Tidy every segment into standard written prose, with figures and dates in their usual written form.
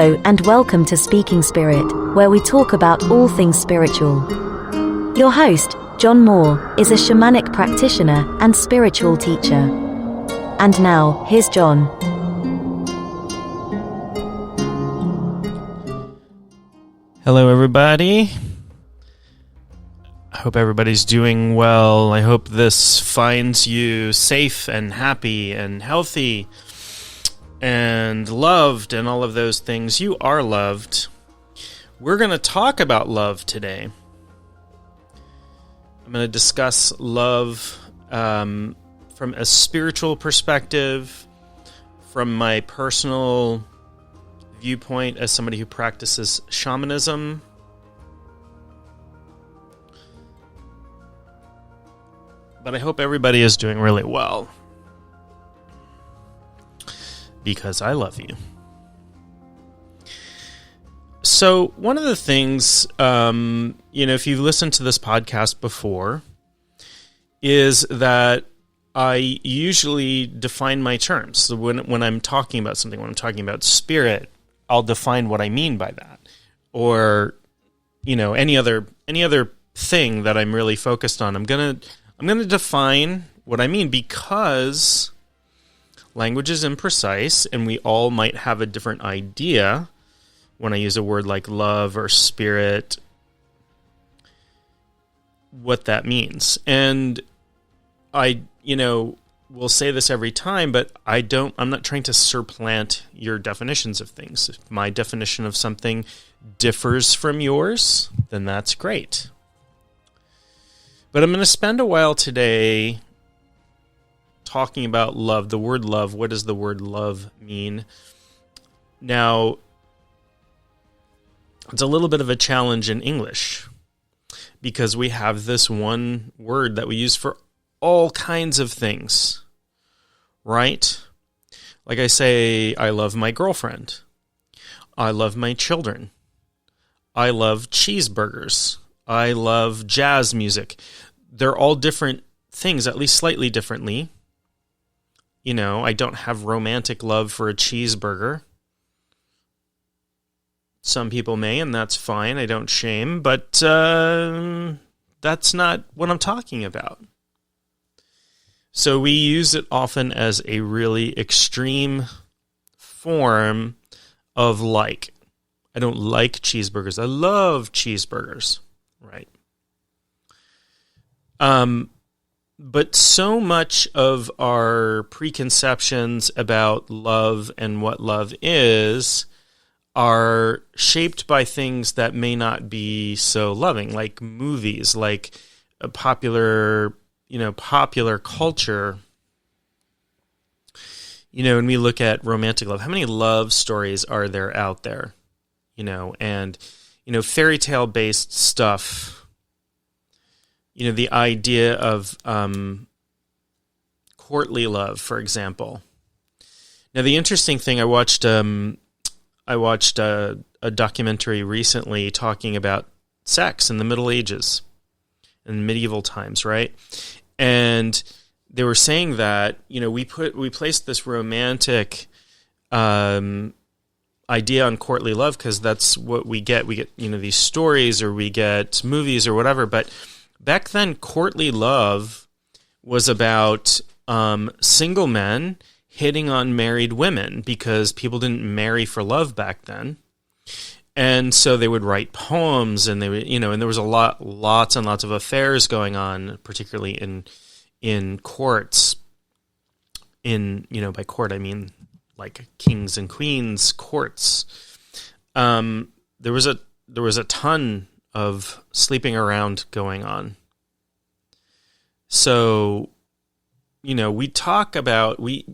Hello and welcome to Speaking Spirit, where we talk about all things spiritual. Your host, John Moore, is a shamanic practitioner and spiritual teacher. And now, here's John. Hello, everybody. I hope everybody's doing well. I hope this finds you safe and happy and healthy and loved and all of those things. You are loved. We're going to talk about love today. I'm going to discuss love from a spiritual perspective, from my personal viewpoint as somebody who practices shamanism. But I hope everybody is doing really well, because I love you. So one of the things, if you've listened to this podcast before, is that I usually define my terms. So when I'm talking about something, when I'm talking about spirit, I'll define what I mean by that. Or, any other thing that I'm really focused on, I'm gonna define what I mean, because language is imprecise, and we all might have a different idea when I use a word like love or spirit, what that means. And I, will say this every time, but I'm not trying to supplant your definitions of things. If my definition of something differs from yours, then that's great. But I'm going to spend a while today talking about love, the word love. What does the word love mean? Now, it's a little bit of a challenge in English, because we have this one word that we use for all kinds of things, right? Like I say, I love my girlfriend. I love my children. I love cheeseburgers. I love jazz music. They're all different things, at least slightly differently. I don't have romantic love for a cheeseburger. Some people may, and that's fine. I don't shame, but that's not what I'm talking about. So we use it often as a really extreme form of like. I don't like cheeseburgers. I love cheeseburgers, right? But so much of our preconceptions about love and what love is are shaped by things that may not be so loving, like movies, like a popular culture. When we look at romantic love, how many love stories are there out there? And fairy tale based stuff. The idea of courtly love, for example. Now, the interesting thing, I watched a documentary recently talking about sex in the Middle Ages, in medieval times, right? And they were saying that we placed this romantic idea on courtly love because that's what we get. We get these stories, or we get movies or whatever, but back then, courtly love was about single men hitting on married women, because people didn't marry for love back then. And so they would write poems, and they would, and there was lots and lots of affairs going on, particularly in courts. By court, I mean like kings and queens courts. There was a ton of sleeping around going on. So, we talk about, we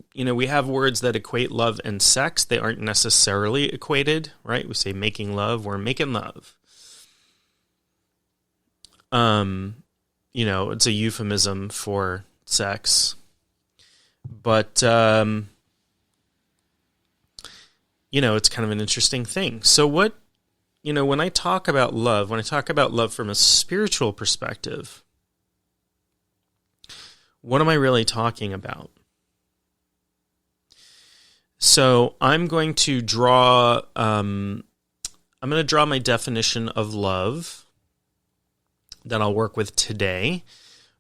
have words that equate love and sex. They aren't necessarily equated, right? We say making love, we're making love. It's a euphemism for sex. But, it's kind of an interesting thing. So what, when I talk about love from a spiritual perspective, what am I really talking about? So I'm going to draw. I'm going to draw my definition of love that I'll work with today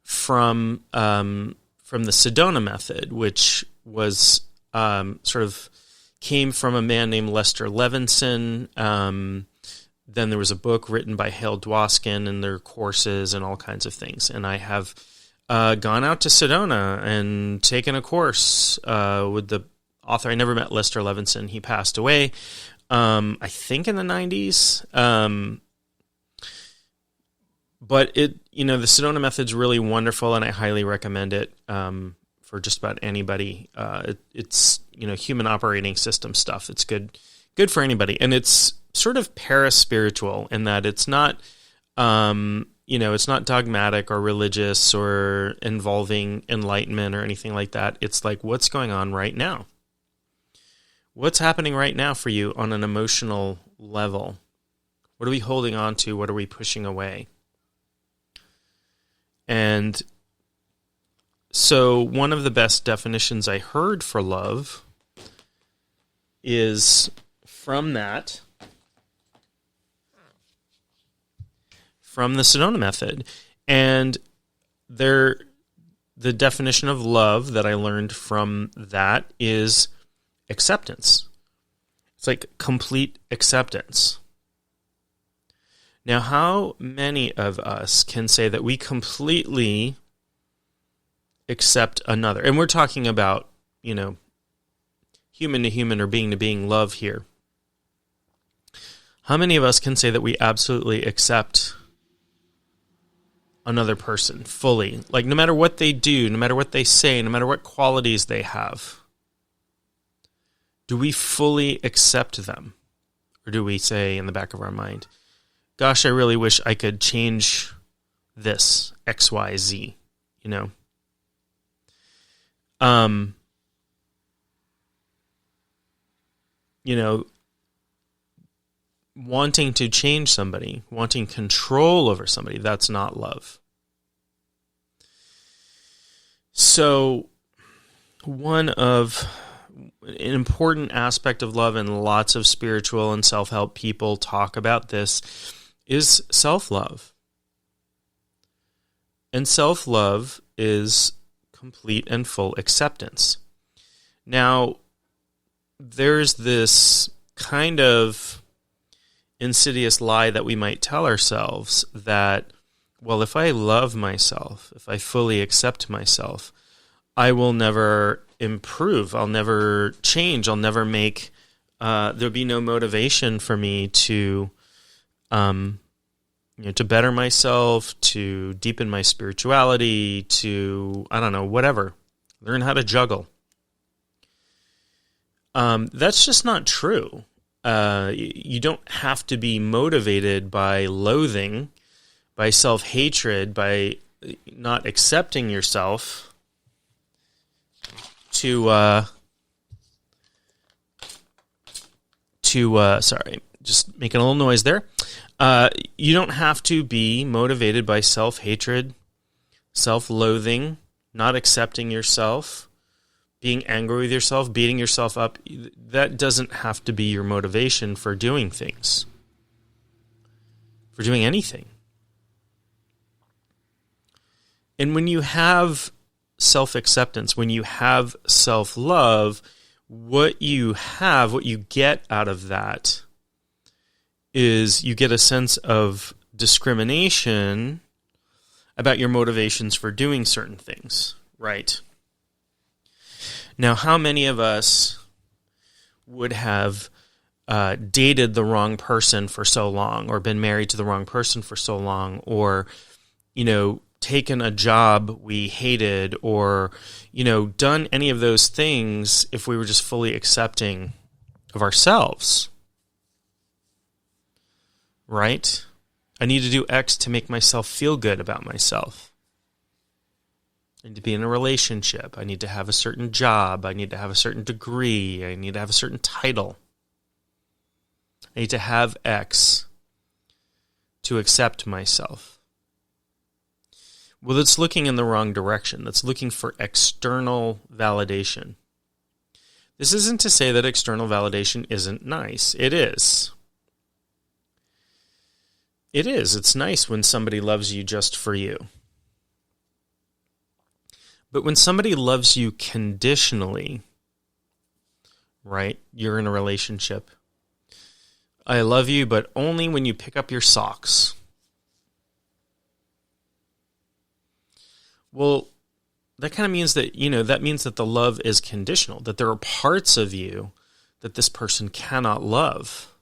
from the Sedona method, which was sort of came from a man named Lester Levinson. Then there was a book written by Hale Dwoskin and their courses and all kinds of things. And I have gone out to Sedona and taken a course with the author. I never met Lester Levinson. He passed away, I think in the 90s. But the Sedona method's really wonderful, and I highly recommend it for just about anybody. It's human operating system stuff. It's good for anybody, and it's sort of paraspiritual in that it's not it's not dogmatic or religious or involving enlightenment or anything like that. It's like, what's going on right now? What's happening right now for you on an emotional level? What are we holding on to? What are we pushing away? And so one of the best definitions I heard for love is from the Sedona method. And the definition of love that I learned from that is acceptance. It's like complete acceptance. Now, how many of us can say that we completely accept another? And we're talking about, human to human or being to being love here. How many of us can say that we absolutely accept another person fully? Like, no matter what they do, no matter what they say, no matter what qualities they have, do we fully accept them? Or do we say in the back of our mind, gosh, I really wish I could change this, X, Y, Z, wanting to change somebody, wanting control over somebody, that's not love. So an important aspect of love, and lots of spiritual and self-help people talk about this, is self-love. And self-love is complete and full acceptance. Now, there's this kind of insidious lie that we might tell ourselves that, well, if I love myself, if I fully accept myself, I will never improve. I'll never change. I'll never make, there'll be no motivation for me to better myself, to deepen my spirituality, to, whatever, learn how to juggle. That's just not true. You don't have to be motivated by loathing, by self-hatred, by not accepting yourself sorry, just making a little noise there. You don't have to be motivated by self-hatred, self-loathing, not accepting yourself, being angry with yourself, beating yourself up. That doesn't have to be your motivation for doing things, for doing anything. And when you have self-acceptance, when you have self-love, what you get out of that is you get a sense of discrimination about your motivations for doing certain things, right? Now, how many of us would have dated the wrong person for so long, or been married to the wrong person for so long, or, taken a job we hated, or, done any of those things if we were just fully accepting of ourselves? Right? I need to do X to make myself feel good about myself. I need to be in a relationship. I need to have a certain job. I need to have a certain degree. I need to have a certain title. I need to have X to accept myself. Well, that's looking in the wrong direction. That's looking for external validation. This isn't to say that external validation isn't nice. It is. It is. It's nice when somebody loves you just for you. But when somebody loves you conditionally, right? You're in a relationship. I love you, but only when you pick up your socks. Well, that kind of means that, that means that the love is conditional, that there are parts of you that this person cannot love.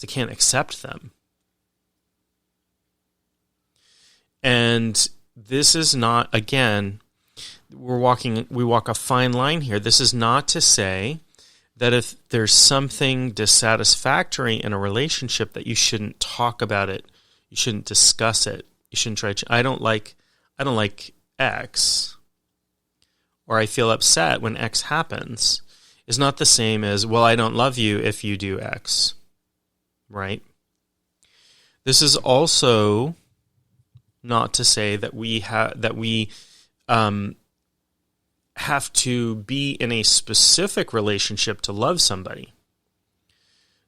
They can't accept them. And this is not, again, we walk a fine line here. This is not to say that if there's something dissatisfactory in a relationship that you shouldn't talk about it, you shouldn't discuss it, you shouldn't try to, I don't like X, or I feel upset when X happens, is not the same as, well, I don't love you if you do X, right? This is also not to say that we have to be in a specific relationship to love somebody.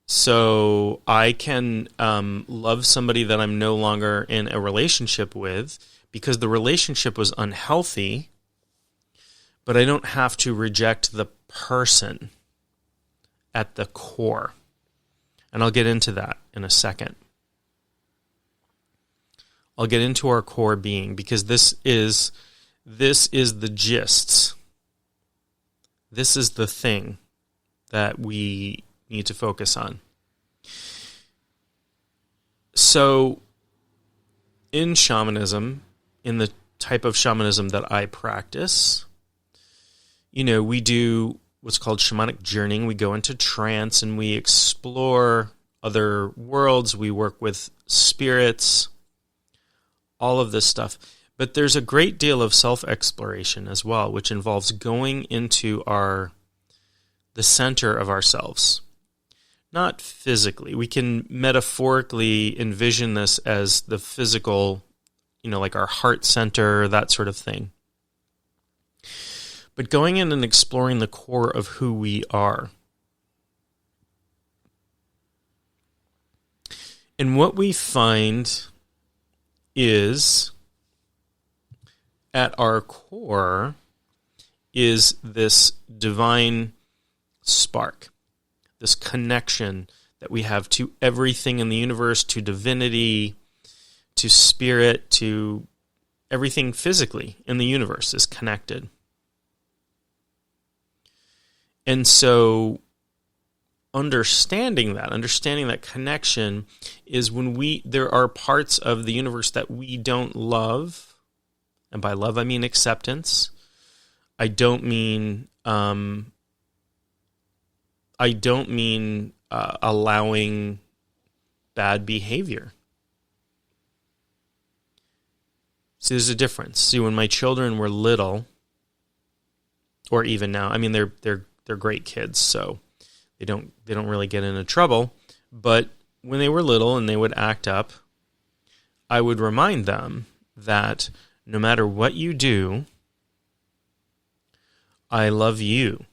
So I can love somebody that I'm no longer in a relationship with because the relationship was unhealthy, but I don't have to reject the person at the core. And I'll get into that in a second. I'll get into our core being because this is the gist. This is the thing that we need to focus on. So, in shamanism, in the type of shamanism that I practice, we do what's called shamanic journeying. We go into trance and we explore other worlds. We work with spirits, all of this stuff. But there's a great deal of self-exploration as well, which involves going into the center of ourselves. Not physically. We can metaphorically envision this as the physical, like our heart center, that sort of thing. But going in and exploring the core of who we are. And what we find is, at our core, is this divine spark, this connection that we have to everything in the universe, to divinity, to spirit, to everything physically in the universe is connected. And so understanding that connection is when there are parts of the universe that we don't love, and by love I mean acceptance. I don't mean allowing bad behavior. See, there's a difference. See, when my children were little, or even now, I mean they're great kids, so they don't really get into trouble. But when they were little and they would act up, I would remind them that no matter what you do, I love you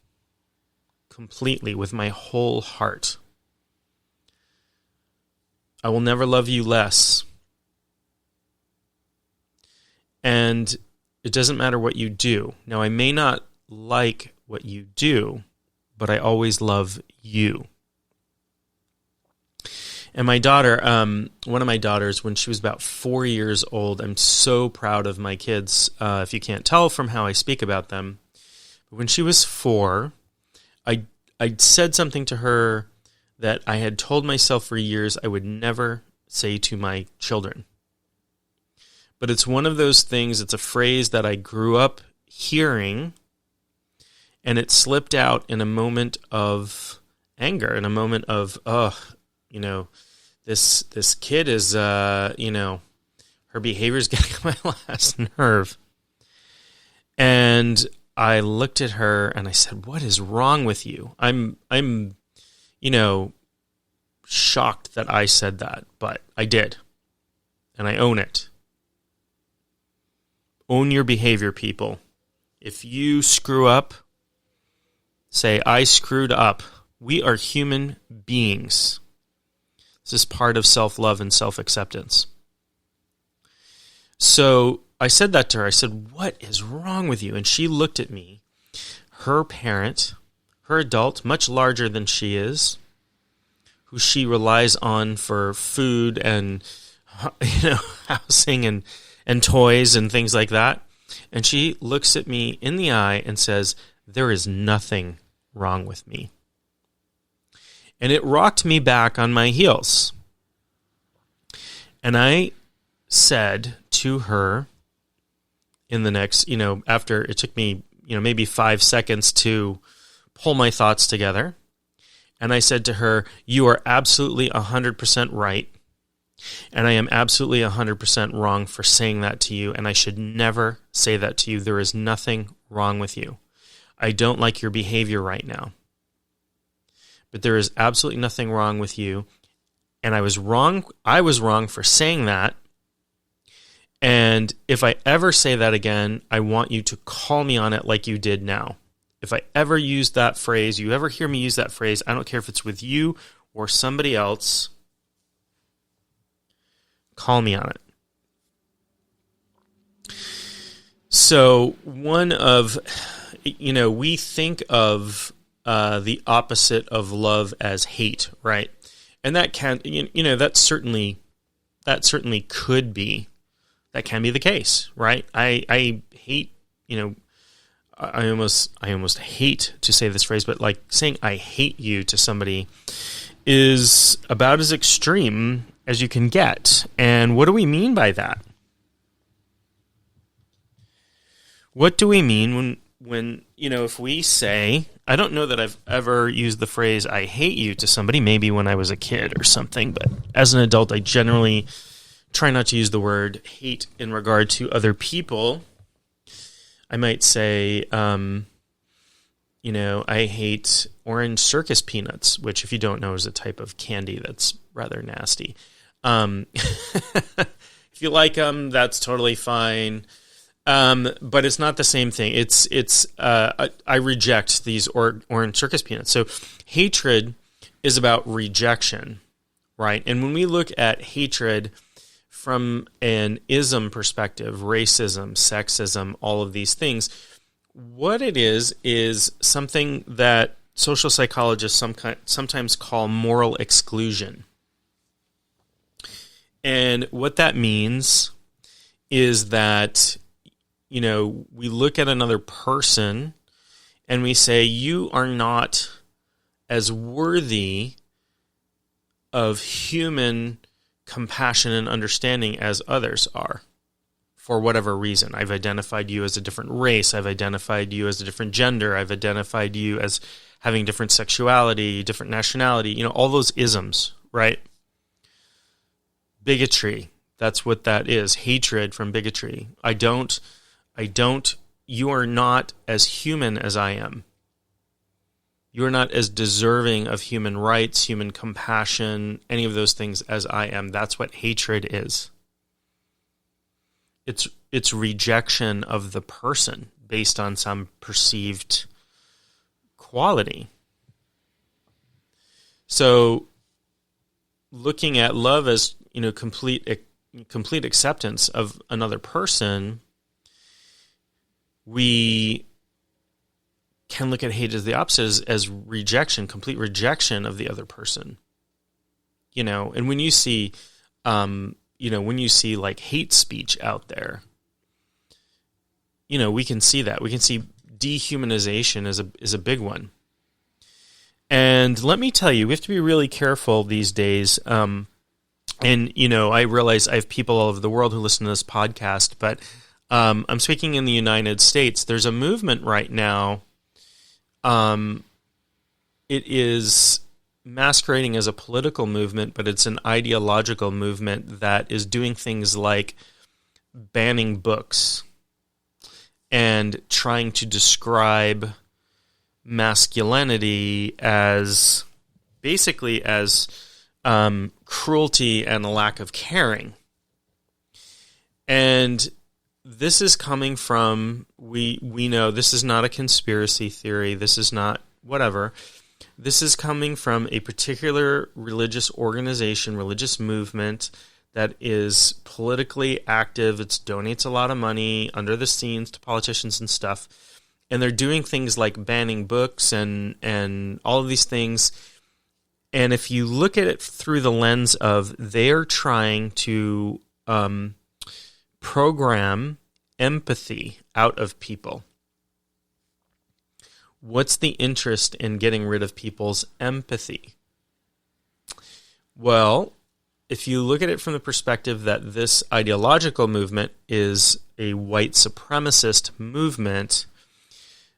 completely with my whole heart. I will never love you less. And it doesn't matter what you do. Now, I may not like what you do, but I always love you. And my daughter, one of my daughters, when she was about 4 years old, I'm so proud of my kids, if you can't tell from how I speak about them. But when she was 4, I said something to her that I had told myself for years I would never say to my children. But it's one of those things, it's a phrase that I grew up hearing, and it slipped out in a moment of anger, in a moment of, this kid is, her behavior is getting on my last nerve. And I looked at her and I said, "What is wrong with you?" I'm shocked that I said that, but I did. And I own it. Own your behavior, people. If you screw up, say, I screwed up. We are human beings. This is part of self-love and self-acceptance. So I said that to her. I said, what is wrong with you? And she looked at me. Her parent, her adult, much larger than she is, who she relies on for food and housing and toys and things like that. And she looks at me in the eye and says, there is nothing wrong with me. And it rocked me back on my heels. And I said to her in the next, after it took me, maybe 5 seconds to pull my thoughts together. And I said to her, you are absolutely 100% right. And I am absolutely 100% wrong for saying that to you. And I should never say that to you. There is nothing wrong with you. I don't like your behavior right now. But there is absolutely nothing wrong with you. And I was wrong. I was wrong for saying that. And if I ever say that again, I want you to call me on it like you did now. If I ever use that phrase, you ever hear me use that phrase, I don't care if it's with you or somebody else, call me on it. So we think of the opposite of love as hate, right? And that can, that certainly could be, that can be the case, right? I hate, I almost hate to say this phrase, but like saying I hate you to somebody is about as extreme as you can get. And what do we mean by that? What do we mean when if we say, I don't know that I've ever used the phrase I hate you to somebody, maybe when I was a kid or something, but as an adult, I generally try not to use the word hate in regard to other people. I might say, I hate orange circus peanuts, which if you don't know is a type of candy that's rather nasty. If you like them, that's totally fine. But it's not the same thing. I reject these orange circus peanuts. So hatred is about rejection, right? And when we look at hatred from an ism perspective, racism, sexism, all of these things, what it is something that social psychologists sometimes call moral exclusion. And what that means is that, we look at another person and we say, you are not as worthy of human compassion and understanding as others are, for whatever reason. I've identified you as a different race. I've identified you as a different gender. I've identified you as having different sexuality, different nationality, all those isms, right? Bigotry, that's what that is. Hatred from bigotry. You are not as human as I am. You are not as deserving of human rights, human compassion, any of those things as I am. That's what hatred is. It's rejection of the person based on some perceived quality. So looking at love as, complete acceptance of another person, we can look at hate as the opposite, as rejection, complete rejection of the other person. And when you see, like hate speech out there, we can see that. We can see dehumanization is a big one. And let me tell you, we have to be really careful these days. And, I realize I have people all over the world who listen to this podcast, but I'm speaking in the United States. There's a movement right now. It is masquerading as a political movement, but it's an ideological movement that is doing things like banning books and trying to describe masculinity as basically as cruelty and a lack of caring. And this is coming from, we know this is not a conspiracy theory. This is not whatever. This is coming from a particular religious organization, religious movement that is politically active. It donates a lot of money under the scenes to politicians and stuff. And they're doing things like banning books and all of these things. And if you look at it through the lens of they're trying to program empathy out of people. What's the interest in getting rid of people's empathy? Well, if you look at it from the perspective that this ideological movement is a white supremacist movement,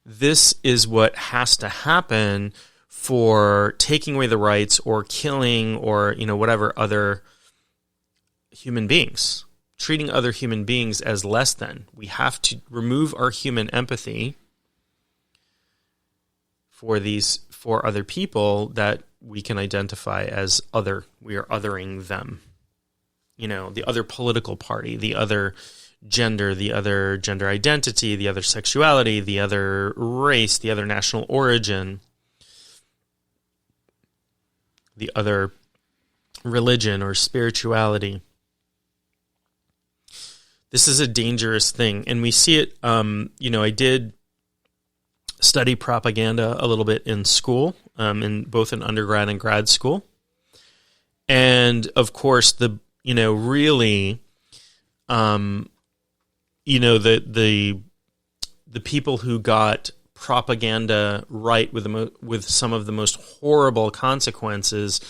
this is what has to happen for taking away the rights or killing or, whatever other human beings, treating other human beings as less than. We have to remove our human empathy for other people that we can identify as other. We are othering them. The other political party, the other gender, the other gender identity, the other sexuality, the other race, the other national origin, the other religion or spirituality. This is a dangerous thing, and we see it. I did study propaganda a little bit in school, in both in undergrad and grad school, and of course, the people who got propaganda right with some of the most horrible consequences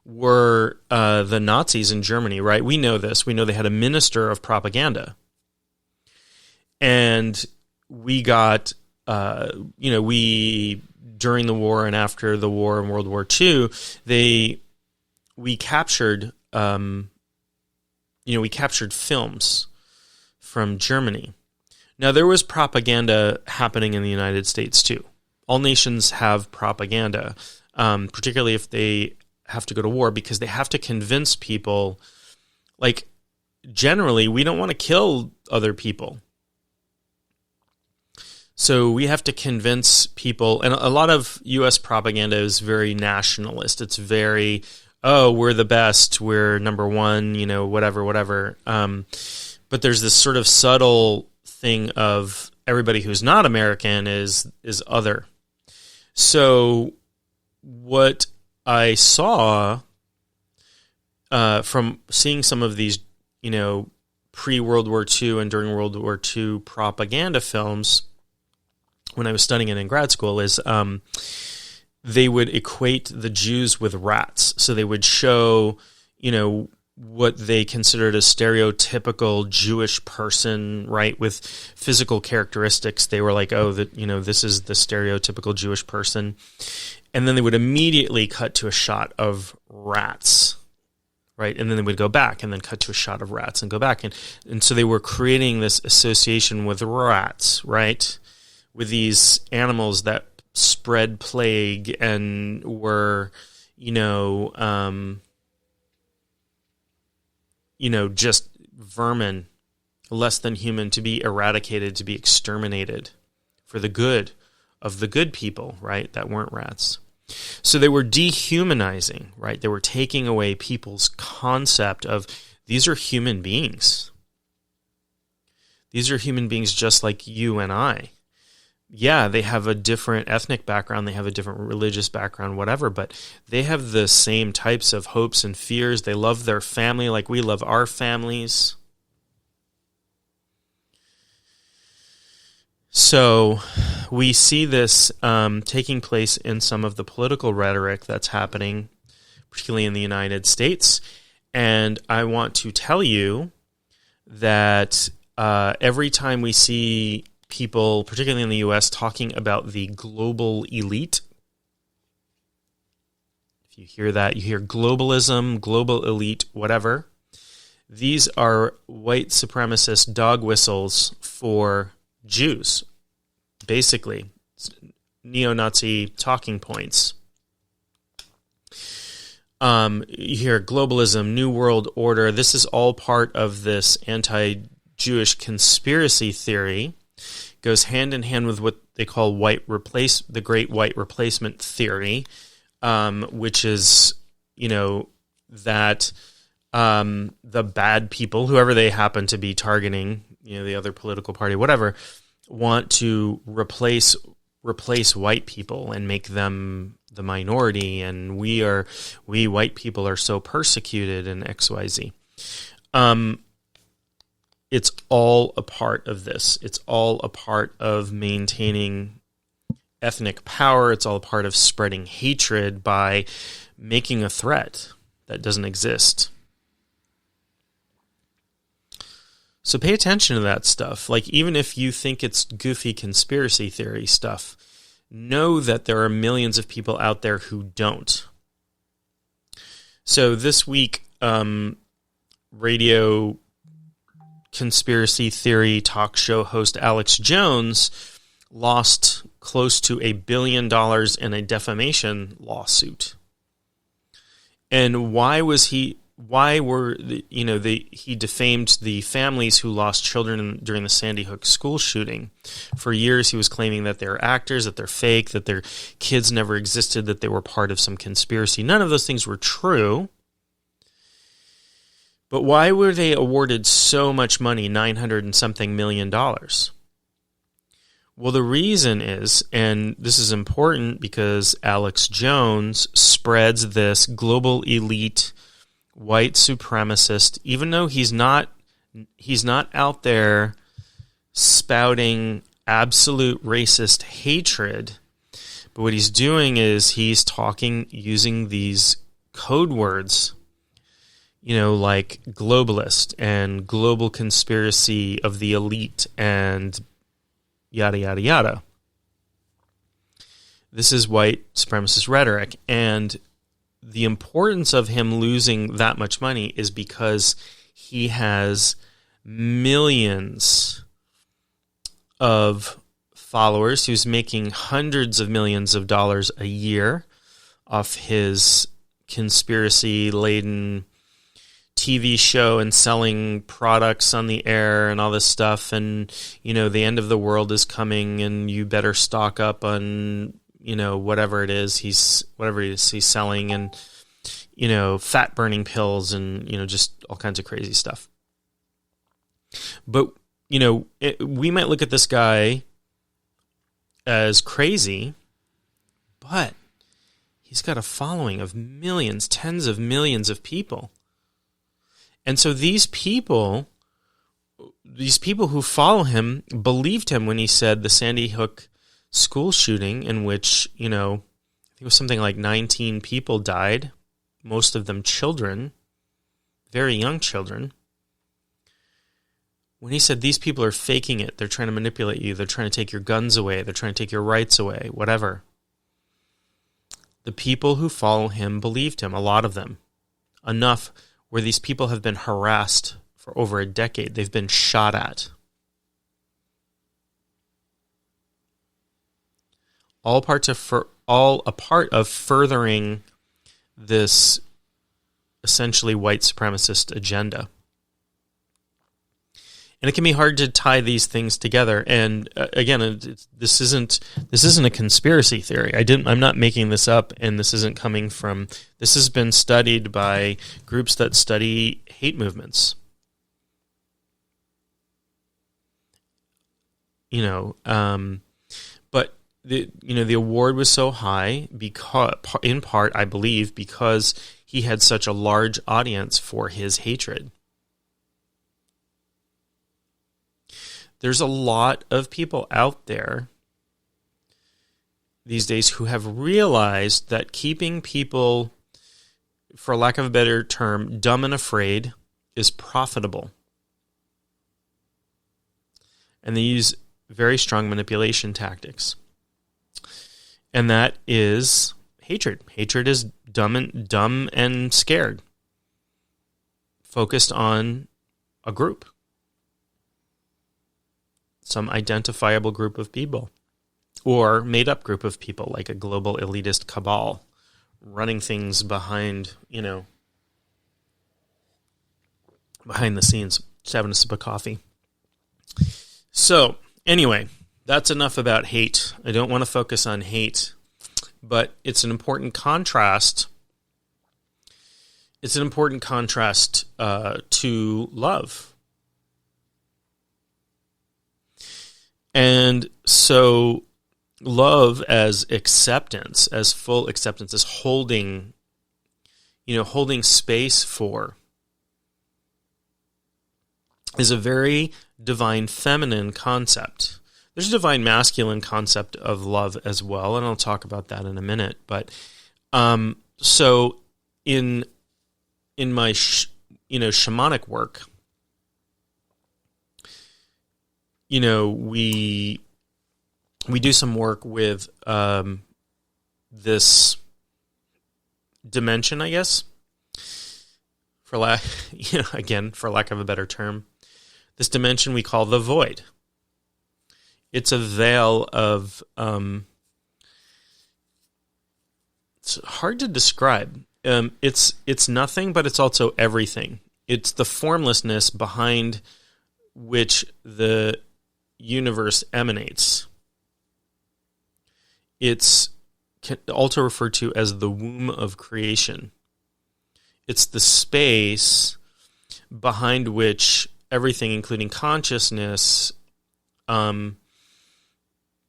were the Nazis in Germany, right? We know this. We know they had a minister of propaganda. And we got, during the war and after the war in World War II, we captured films from Germany. Now, there was propaganda happening in the United States, too. All nations have propaganda, particularly if they have to go to war, because they have to convince people, like, generally, we don't want to kill other people. So we have to convince people, and a lot of U.S. propaganda is very nationalist. It's very, we're the best, we're number one, whatever. But there's this sort of subtle thing of everybody who's not American is other. So what I saw from seeing some of these, pre-World War II and during World War II propaganda films when I was studying it in grad school is they would equate the Jews with rats. So they would show, what they considered a stereotypical Jewish person, right, with physical characteristics. They were like, this is the stereotypical Jewish person. And then they would immediately cut to a shot of rats, right? And then they would go back and then cut to a shot of rats and go back. And so they were creating this association with rats, right, with these animals that spread plague and were, just vermin, less than human, to be eradicated, to be exterminated for the good of the good people, right, that weren't rats. So they were dehumanizing, right? They were taking away people's concept of these are human beings. These are human beings just like you and I. Yeah, they have a different ethnic background, they have a different religious background, whatever, but they have the same types of hopes and fears. They love their family like we love our families. So we see this taking place in some of the political rhetoric that's happening, particularly in the United States. And I want to tell you that every time we see people, particularly in the U.S., talking about the global elite. If you hear that, you hear globalism, global elite, whatever. These are white supremacist dog whistles for Jews, basically. Neo-Nazi talking points. You hear globalism, New World Order. This is all part of this anti-Jewish conspiracy theory goes hand in hand with what they call the Great White Replacement theory, which is, that the bad people, whoever they happen to be targeting, the other political party, whatever, want to replace white people and make them the minority, and we white people are so persecuted and XYZ. It's all a part of this. It's all a part of maintaining ethnic power. It's all a part of spreading hatred by making a threat that doesn't exist. So pay attention to that stuff. Like, even if you think it's goofy conspiracy theory stuff, know that there are millions of people out there who don't. So this week, radio conspiracy theory talk show host Alex Jones lost close to $1 billion in a defamation lawsuit. And he defamed the families who lost children during the Sandy Hook school shooting. For years, he was claiming that they're actors, that they're fake, that their kids never existed, that they were part of some conspiracy. None of those things were true. But why were they awarded so much money, $900 and something million? Well, the reason is, and this is important because Alex Jones spreads this global elite white supremacist, even though he's not out there spouting absolute racist hatred, but what he's doing is he's talking using these code words, like globalist and global conspiracy of the elite and yada, yada, yada. This is white supremacist rhetoric, and the importance of him losing that much money is because he has millions of followers who's making hundreds of millions of dollars a year off his conspiracy-laden TV show and selling products on the air and all this stuff, and the end of the world is coming and you better stock up on whatever it is he's selling, and fat burning pills and just all kinds of crazy stuff. But we might look at this guy as crazy, but he's got a following of millions, tens of millions of people. And so these people who follow him believed him when he said the Sandy Hook school shooting, in which, I think it was something like 19 people died, most of them children, very young children. When he said these people are faking it, they're trying to manipulate you, they're trying to take your guns away, they're trying to take your rights away, whatever. The people who follow him believed him, a lot of them. Enough where these people have been harassed for over a decade. They've been shot at. All a part of furthering this essentially white supremacist agenda. And it can be hard to tie these things together. And again, this isn't a conspiracy theory. I'm not making this up, and this isn't coming from. This has been studied by groups that study hate movements. But the award was so high because, in part, I believe, because he had such a large audience for his hatred. There's a lot of people out there these days who have realized that keeping people, for lack of a better term, dumb and afraid is profitable. And they use very strong manipulation tactics. And that is hatred. Hatred is dumb and scared, focused on a group. Some identifiable group of people, or made-up group of people, like a global elitist cabal running things behind the scenes, just having a sip of coffee. So, Anyway, that's enough about hate. I don't want to focus on hate, but it's an important contrast. It's an important contrast to love. And so love as acceptance, as full acceptance, as holding space for, is a very divine feminine concept. There's a divine masculine concept of love as well, and I'll talk about that in a minute. But so in my shamanic work, we do some work with this dimension, I guess, for lack of a better term. This dimension we call the void. It's a veil of, it's hard to describe. It's nothing, but it's also everything. It's the formlessness behind which the universe emanates. It's also referred to as the womb of creation. It's the space behind which everything, including consciousness,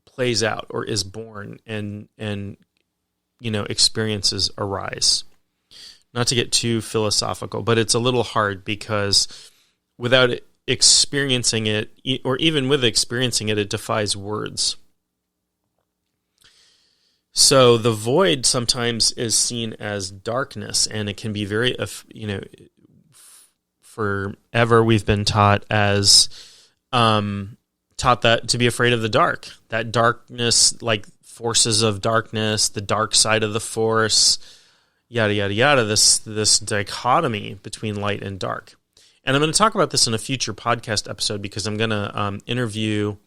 plays out or is born, and experiences arise. Not to get too philosophical, but it's a little hard because without experiencing it, or even with experiencing it, it defies words. So the void sometimes is seen as darkness, and it can be very, forever we've been taught that to be afraid of the dark, that darkness, like forces of darkness, the dark side of the force, yada, yada, yada, this dichotomy between light and dark. And I'm going to talk about this in a future podcast episode because I'm going to interview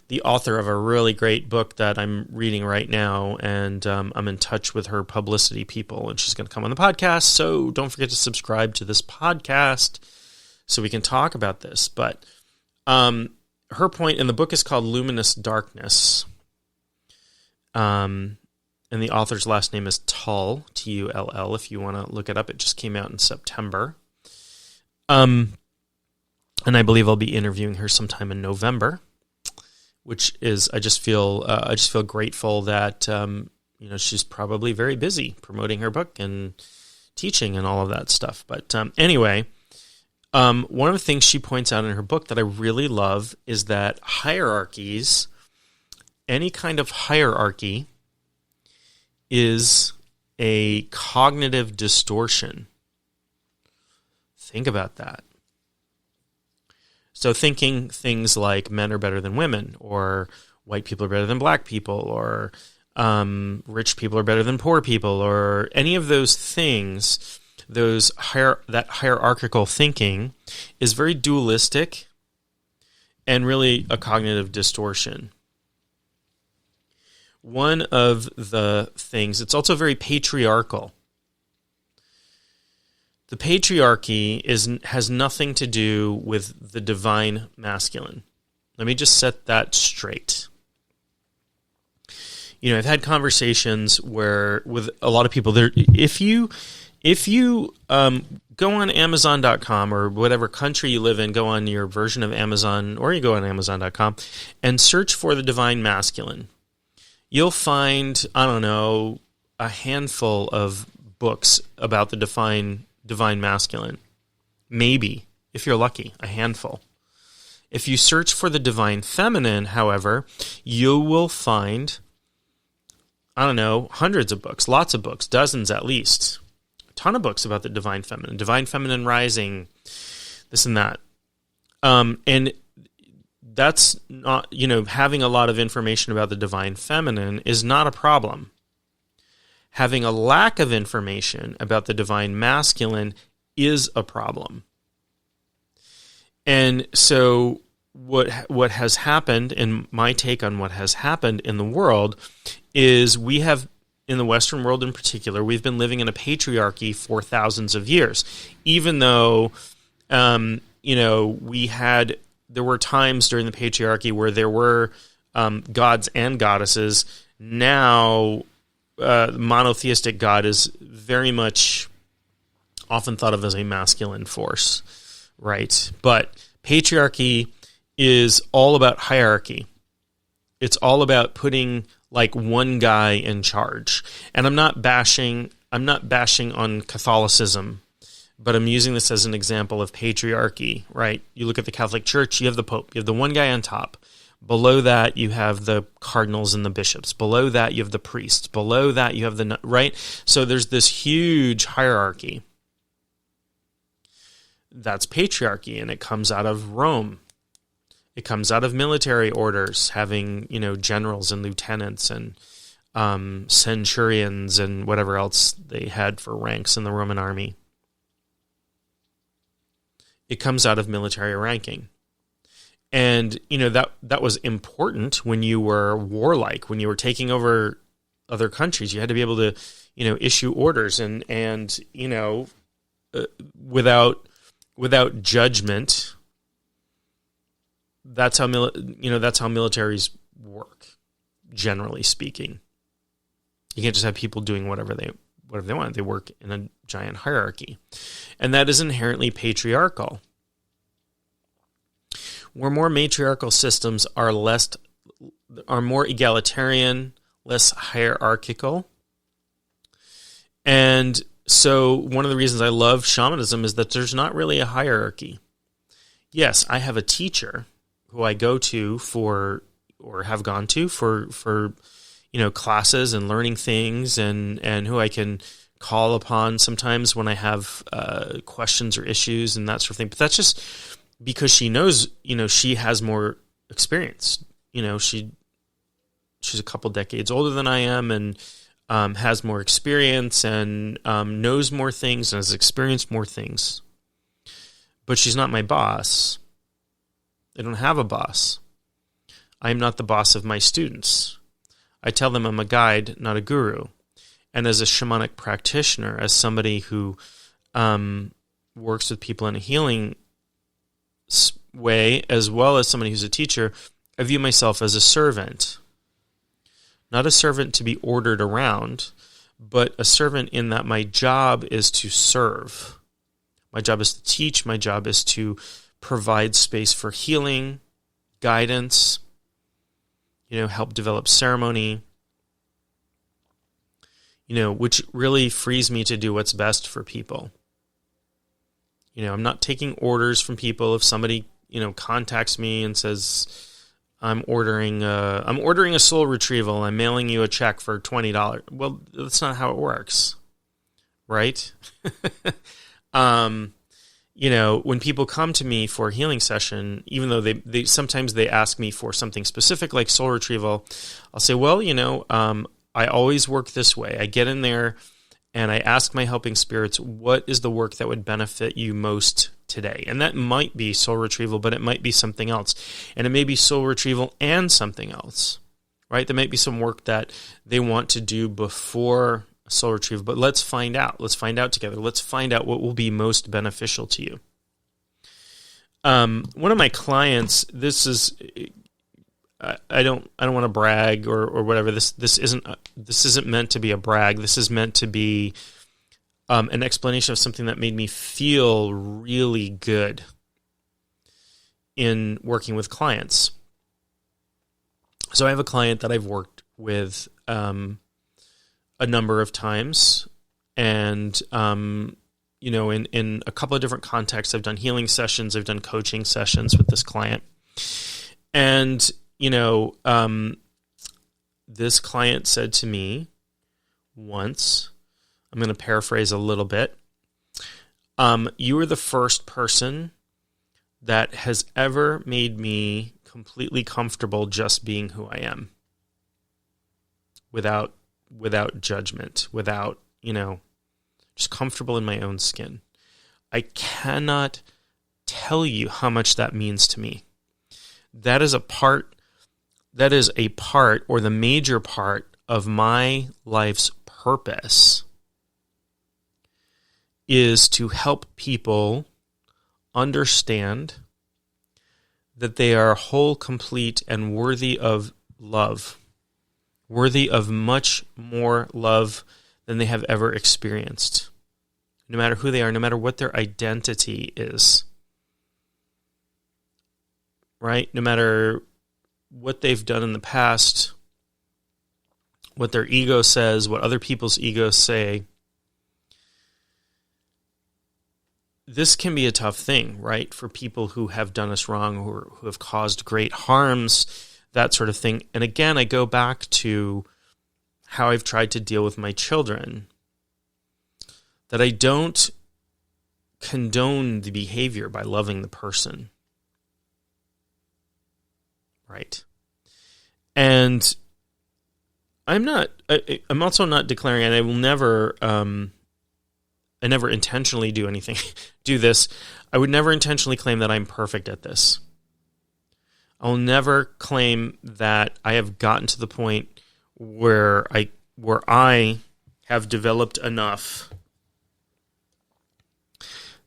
the author of a really great book that I'm reading right now, and I'm in touch with her publicity people, and she's going to come on the podcast, so don't forget to subscribe to this podcast so we can talk about this. But her point in the book is called Luminous Darkness, and the author's last name is Tull, Tull, if you want to look it up. It just came out in September. And I believe I'll be interviewing her sometime in November, which is, I just feel grateful that, she's probably very busy promoting her book and teaching and all of that stuff. But anyway, one of the things she points out in her book that I really love is that hierarchies, any kind of hierarchy, is a cognitive distortion. Think about that. So thinking things like men are better than women, or white people are better than black people, or rich people are better than poor people, or any of those things, that hierarchical thinking is very dualistic and really a cognitive distortion. One of the things, it's also very patriarchal. The patriarchy has nothing to do with the divine masculine. Let me just set that straight. I've had conversations with a lot of people there. If you go on Amazon.com or whatever country you live in, go on your version of Amazon, or you go on Amazon.com and search for the divine masculine, you'll find, a handful of books about the divine masculine. Maybe, if you're lucky, a handful. If you search for the divine feminine, however, you will find, hundreds of books, lots of books, dozens at least. A ton of books about the divine feminine rising, this and that. And that's not, having a lot of information about the divine feminine is not a problem. Having a lack of information about the divine masculine is a problem. And so what has happened, and my take on what has happened in the world, is we have, in the Western world in particular, we've been living in a patriarchy for thousands of years. Even though, we had were times during the patriarchy where there were gods and goddesses. Now, monotheistic God is very much often thought of as a masculine force, right? But patriarchy is all about hierarchy. It's all about putting like one guy in charge. And I'm not bashing on Catholicism, but I'm using this as an example of patriarchy, right? You look at the Catholic Church, you have the Pope, you have the one guy on top. Below that, you have the cardinals and the bishops. Below that, you have the priests. Below that, you have the, right? So there's this huge hierarchy. That's patriarchy, and it comes out of Rome. It comes out of military orders, having, generals and lieutenants and centurions and whatever else they had for ranks in the Roman army. It comes out of military ranking. And, that was important when you were warlike, when you were taking over other countries. You had to be able to, issue orders and without judgment. That's how militaries work, generally speaking. You can't just have people doing whatever they want. They work in a giant hierarchy, and that is inherently patriarchal. Where more matriarchal systems are more egalitarian, less hierarchical. And so one of the reasons I love shamanism is that there's not really a hierarchy. Yes, I have a teacher who I go to or have gone to for classes and learning things, and who I can call upon sometimes when I have questions or issues and that sort of thing. But that's just because she knows, she has more experience. She's a couple decades older than I am, and has more experience and knows more things and has experienced more things. But she's not my boss. I don't have a boss. I am not the boss of my students. I tell them I'm a guide, not a guru. And as a shamanic practitioner, as somebody who works with people in a healing way, as well as somebody who's a teacher, I view myself as a servant. Not a servant to be ordered around, but a servant in that my job is to serve. My job is to teach. My job is to provide space for healing, guidance, help develop ceremony, which really frees me to do what's best for people. I'm not taking orders from people. If somebody, contacts me and says, I'm ordering a soul retrieval, I'm mailing you a check for $20. Well, that's not how it works, right? When people come to me for a healing session, even though they sometimes they ask me for something specific like soul retrieval, I'll say, well, I always work this way. I get in there and I ask my helping spirits, what is the work that would benefit you most today? And that might be soul retrieval, but it might be something else. And it may be soul retrieval and something else, right? There might be some work that they want to do before soul retrieval, but let's find out. Let's find out together. Let's find out what will be most beneficial to you. One of my clients, this is, I don't want to brag or whatever. This isn't meant to be a brag. This is meant to be an explanation of something that made me feel really good in working with clients. So I have a client that I've worked with a number of times, and in a couple of different contexts. I've done healing sessions, I've done coaching sessions with this client, and this client said to me once, I'm going to paraphrase a little bit, you are the first person that has ever made me completely comfortable just being who I am, without judgment, without, just comfortable in my own skin. I cannot tell you how much that means to me. That is a part, or the major part of my life's purpose, is to help people understand that they are whole, complete, and worthy of love, worthy of much more love than they have ever experienced, no matter who they are, no matter what their identity is, right? No matter what they've done in the past, what their ego says, what other people's egos say. This can be a tough thing, right, for people who have done us wrong, who have caused great harms, that sort of thing. And again, I go back to how I've tried to deal with my children, that I don't condone the behavior by loving the person, right? And I'm also not declaring, and I will never, I never intentionally do this. I would never intentionally claim that I'm perfect at this. I'll never claim that I have gotten to the point where I have developed enough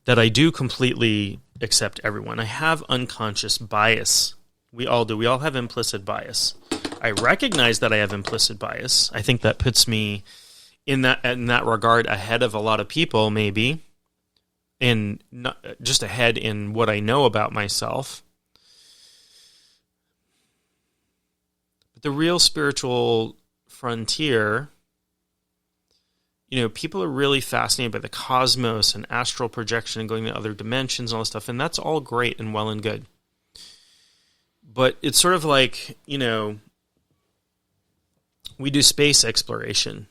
that I do completely accept everyone. I have unconscious bias. We all do. We all have implicit bias. I recognize that I have implicit bias. I think that puts me in that regard ahead of a lot of people, maybe, in not, just ahead in what I know about myself. But the real spiritual frontier, people are really fascinated by the cosmos and astral projection and going to other dimensions and all this stuff, and that's all great and well and good. But it's sort of like, we do space exploration,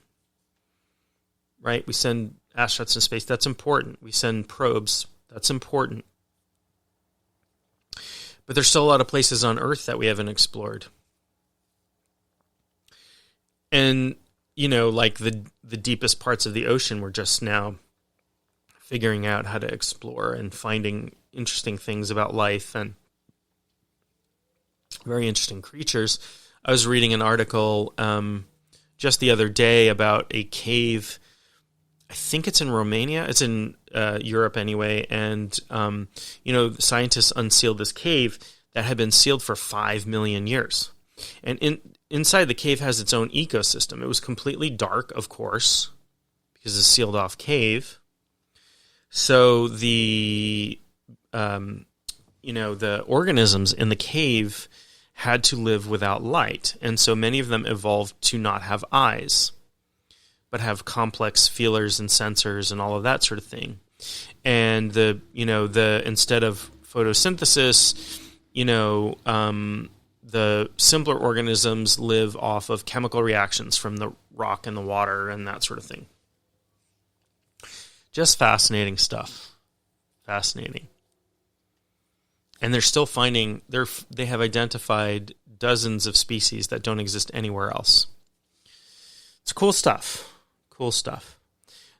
right? We send astronauts in space. That's important. We send probes. That's important. But there's still a lot of places on Earth that we haven't explored. And, like the deepest parts of the ocean, we're just now figuring out how to explore and finding interesting things about life and very interesting creatures. I was reading an article just the other day about a cave. I think it's in Romania. It's in Europe anyway. And, scientists unsealed this cave that had been sealed for 5 million years. And inside the cave has its own ecosystem. It was completely dark, of course, because it's a sealed off cave. So the organisms in the cave had to live without light. And so many of them evolved to not have eyes, but have complex feelers and sensors and all of that sort of thing. And instead of photosynthesis, the simpler organisms live off of chemical reactions from the rock and the water and that sort of thing. Just fascinating stuff. Fascinating. And they're still finding, they have identified dozens of species that don't exist anywhere else. It's cool stuff. Cool stuff.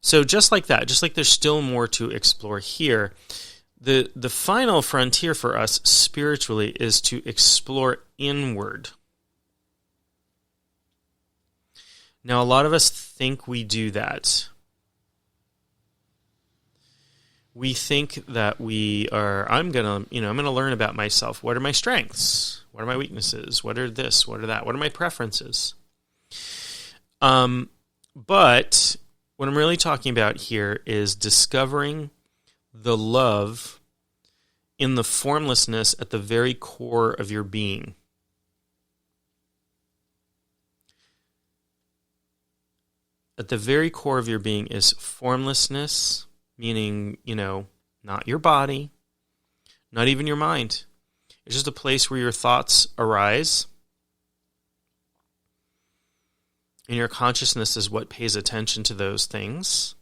So just like that, just like there's still more to explore here, the final frontier for us spiritually is to explore inward. Now, a lot of us think we do that. We think that I'm going to learn about myself. What are my strengths? What are my weaknesses? What are this? What are that? What are my preferences? But what I'm really talking about here is discovering the love in the formlessness at the very core of your being. At the very core of your being is formlessness, meaning, not your body, not even your mind. It's just a place where your thoughts arise. And your consciousness is what pays attention to those things.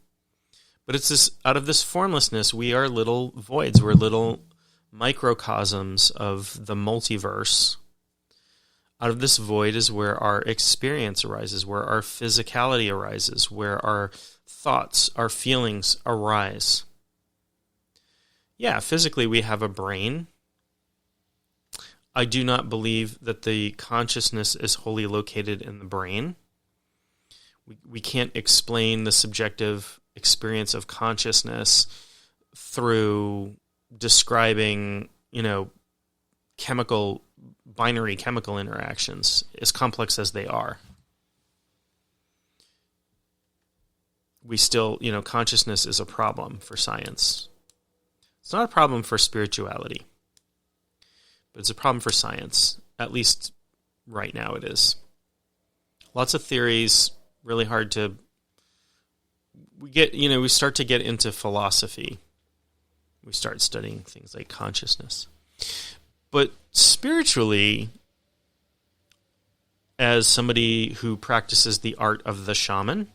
But it's this, out of this formlessness, we are little voids. We're little microcosms of the multiverse. Out of this void is where our experience arises, where our physicality arises, where our thoughts, our feelings arise. Yeah, physically we have a brain. I do not believe that the consciousness is wholly located in the brain. We can't explain the subjective experience of consciousness through describing, binary chemical interactions, as complex as they are. We still, consciousness is a problem for science. It's not a problem for spirituality, but it's a problem for science. At least right now it is. Lots of theories, really hard to... We start to get into philosophy. We start studying things like consciousness. But spiritually, as somebody who practices the art of the shaman,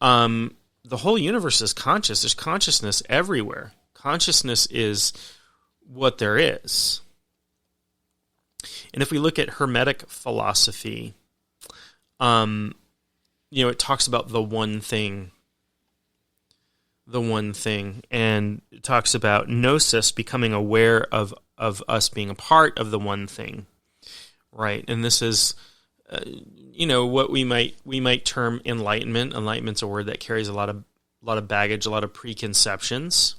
the whole universe is conscious. There's consciousness everywhere. Consciousness is what there is. And if we look at Hermetic philosophy, it talks about the one thing, and it talks about gnosis, becoming aware of us being a part of the one thing, right? And this is, what we might term enlightenment. Enlightenment's a word that carries a lot of baggage, a lot of preconceptions.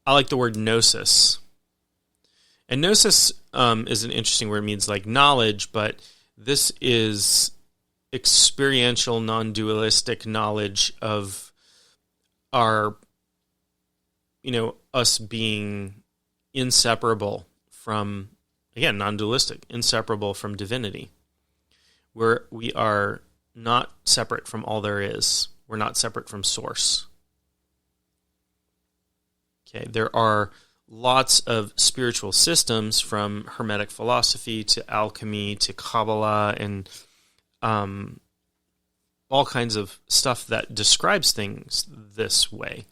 I like the word gnosis. And gnosis is an interesting word. It means like knowledge, but this is experiential, non-dualistic knowledge of our, us being inseparable from, again, non-dualistic, inseparable from divinity, where we are not separate from all there is. We're not separate from source. Okay, there are lots of spiritual systems, from Hermetic philosophy to alchemy to Kabbalah and all kinds of stuff that describes things this way.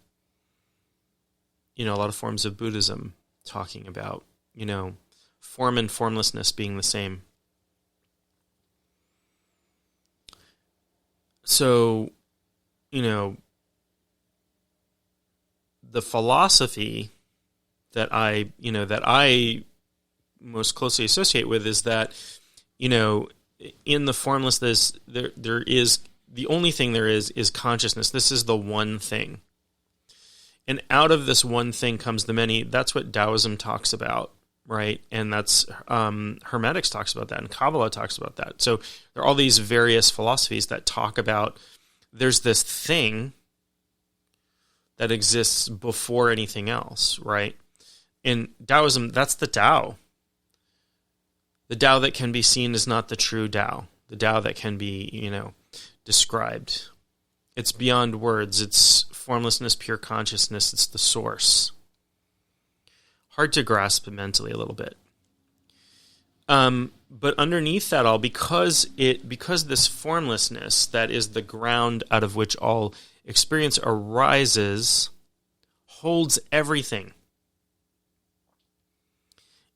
A lot of forms of Buddhism talking about, form and formlessness being the same. So, the philosophy that I most closely associate with is that, in the formlessness, there is, the only thing there is consciousness. This is the one thing. And out of this one thing comes the many. That's what Taoism talks about, right? And that's, Hermetics talks about that, and Kabbalah talks about that. So there are all these various philosophies that talk about there's this thing that exists before anything else, right? In Taoism, that's the Tao. The Tao that can be seen is not the true Tao. The Tao that can be, described. It's beyond words. It's formlessness, pure consciousness. It's the source. Hard to grasp mentally a little bit. But underneath that all, because this formlessness, that is the ground out of which all experience arises, holds everything.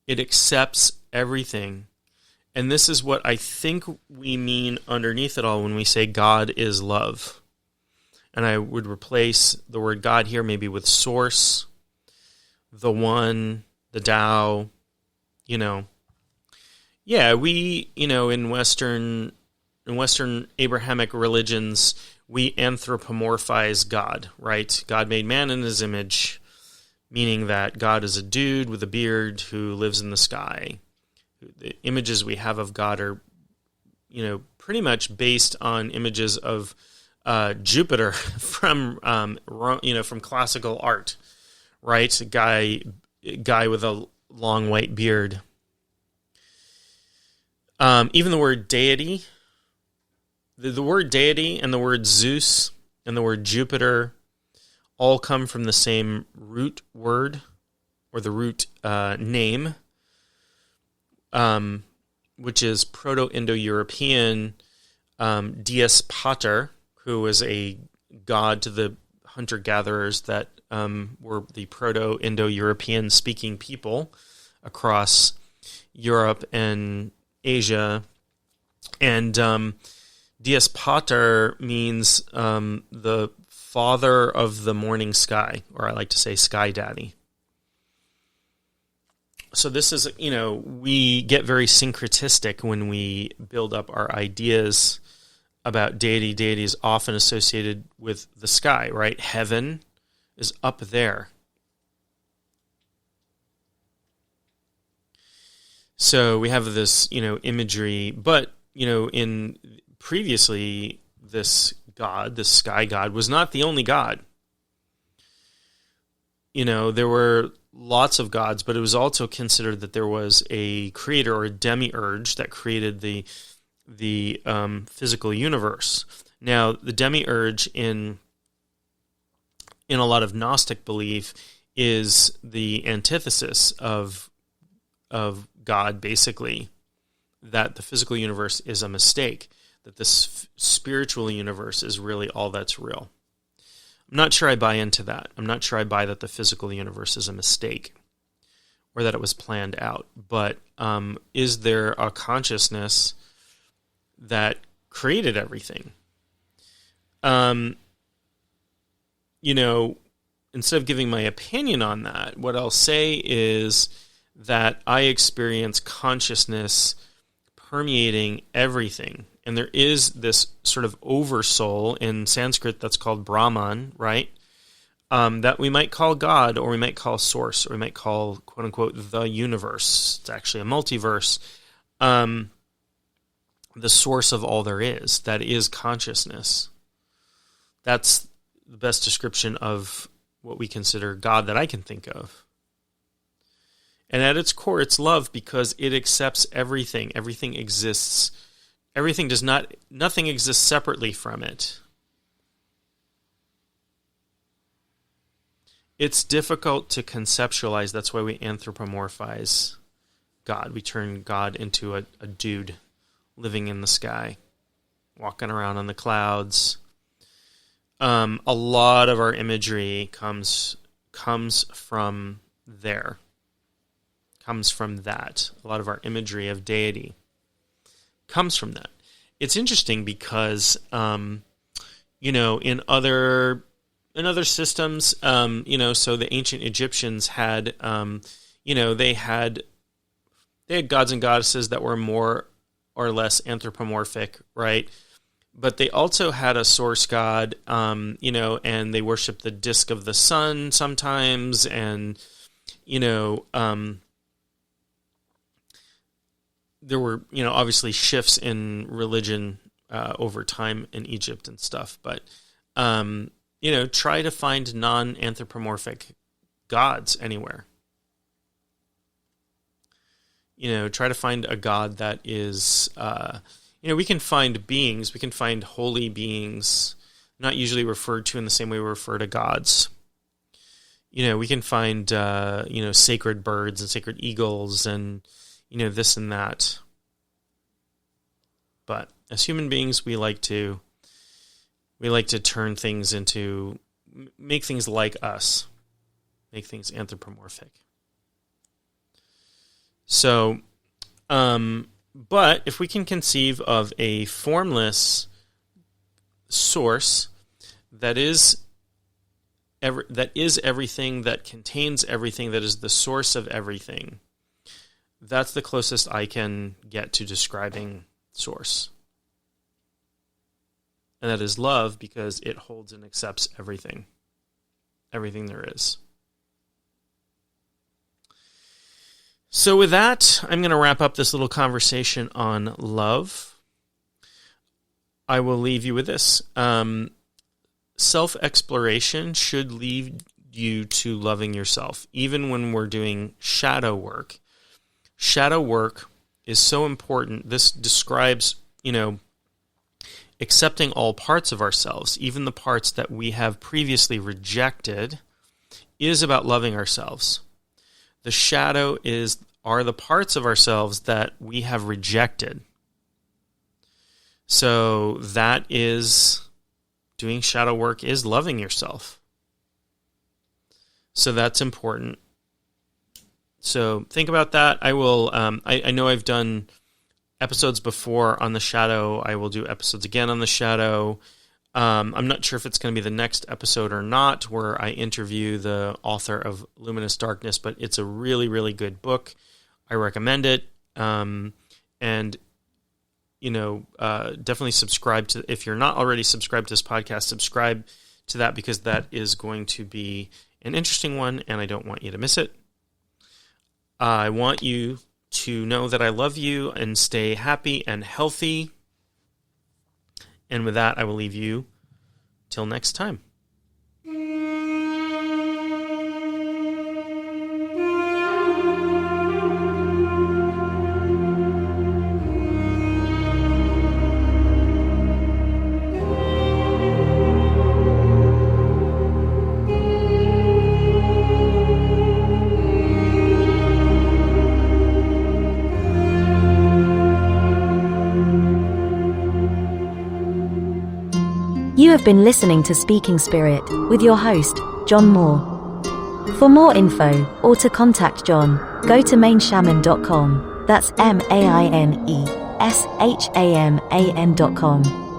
It accepts everything. And this is what I think we mean underneath it all when we say God is love. And I would replace the word God here maybe with source, the one, the Tao, Yeah, we, in Western Abrahamic religions, we anthropomorphize God, right? God made man in his image, meaning that God is a dude with a beard who lives in the sky. The images we have of God are, pretty much based on images of Jupiter from classical art, right? A guy with a long white beard. Even the word deity, the word deity and the word Zeus and the word Jupiter all come from the same root word, or the root name, which is Proto-Indo-European Dies Pater, who was a god to the hunter-gatherers that were the Proto-Indo-European speaking people across Europe and Asia. And Dies Pater means the father of the morning sky, or I like to say sky daddy. So this is, we get very syncretistic when we build up our ideas about deity. Deity is often associated with the sky, right? Heaven is up there. So we have this, imagery, but, in previously, this God, this sky God, was not the only God. There were lots of gods, but it was also considered that there was a creator or a demiurge that created the physical universe. Now, the demiurge in a lot of Gnostic belief is the antithesis of God, basically, that the physical universe is a mistake, that this spiritual universe is really all that's real. I'm not sure I buy into that. I'm not sure I buy that the physical universe is a mistake or that it was planned out. But is there a consciousness that created everything? Instead of giving my opinion on that, what I'll say is that I experience consciousness permeating everything. And there is this sort of oversoul in Sanskrit that's called Brahman, right? That we might call God, or we might call source, or we might call, quote unquote, the universe. It's actually a multiverse. The source of all there is. That is consciousness. That's the best description of what we consider God that I can think of. And at its core, it's love, because it accepts everything. Everything exists. Nothing exists separately from it. It's difficult to conceptualize. That's why we anthropomorphize God. We turn God into a dude living in the sky, walking around on the clouds. A lot of our imagery comes from there. Comes from that. A lot of our imagery of deity comes from that. It's interesting because, in other systems, so the ancient Egyptians had, they had gods and goddesses that were more or less anthropomorphic, right? But they also had a source god, and they worshiped the disk of the sun sometimes, and, there were, obviously shifts in religion over time in Egypt and stuff, but, try to find non-anthropomorphic gods anywhere. Try to find a god that is, we can find beings, we can find holy beings, not usually referred to in the same way we refer to gods. We can find, sacred birds and sacred eagles and, this and that. But as human beings, we like to turn things into, make things like us, make things anthropomorphic. So, but if we can conceive of a formless source that is everything, that contains everything, that is the source of everything, that's the closest I can get to describing source. And that is love, because it holds and accepts everything there is. So with that, I'm going to wrap up this little conversation on love. I will leave you with this. Self-exploration should lead you to loving yourself, even when we're doing shadow work. Shadow work is so important. This describes, accepting all parts of ourselves, even the parts that we have previously rejected, is about loving ourselves. The shadow are the parts of ourselves that we have rejected. So that is, doing shadow work is loving yourself. So that's important. So think about that. I will. I know I've done episodes before on the shadow. I will do episodes again on the shadow. I'm not sure if it's going to be the next episode or not, where I interview the author of Luminous Darkness, but it's a really, really good book. I recommend it. And definitely subscribe to, if you're not already subscribed to this podcast, subscribe to that, because that is going to be an interesting one, and I don't want you to miss it. I want you to know that I love you and stay happy and healthy. And with that, I will leave you till next time. You have been listening to Speaking Spirit with your host, John Moore. For more info or to contact John, go to mainshaman.com. That's maineshaman.com.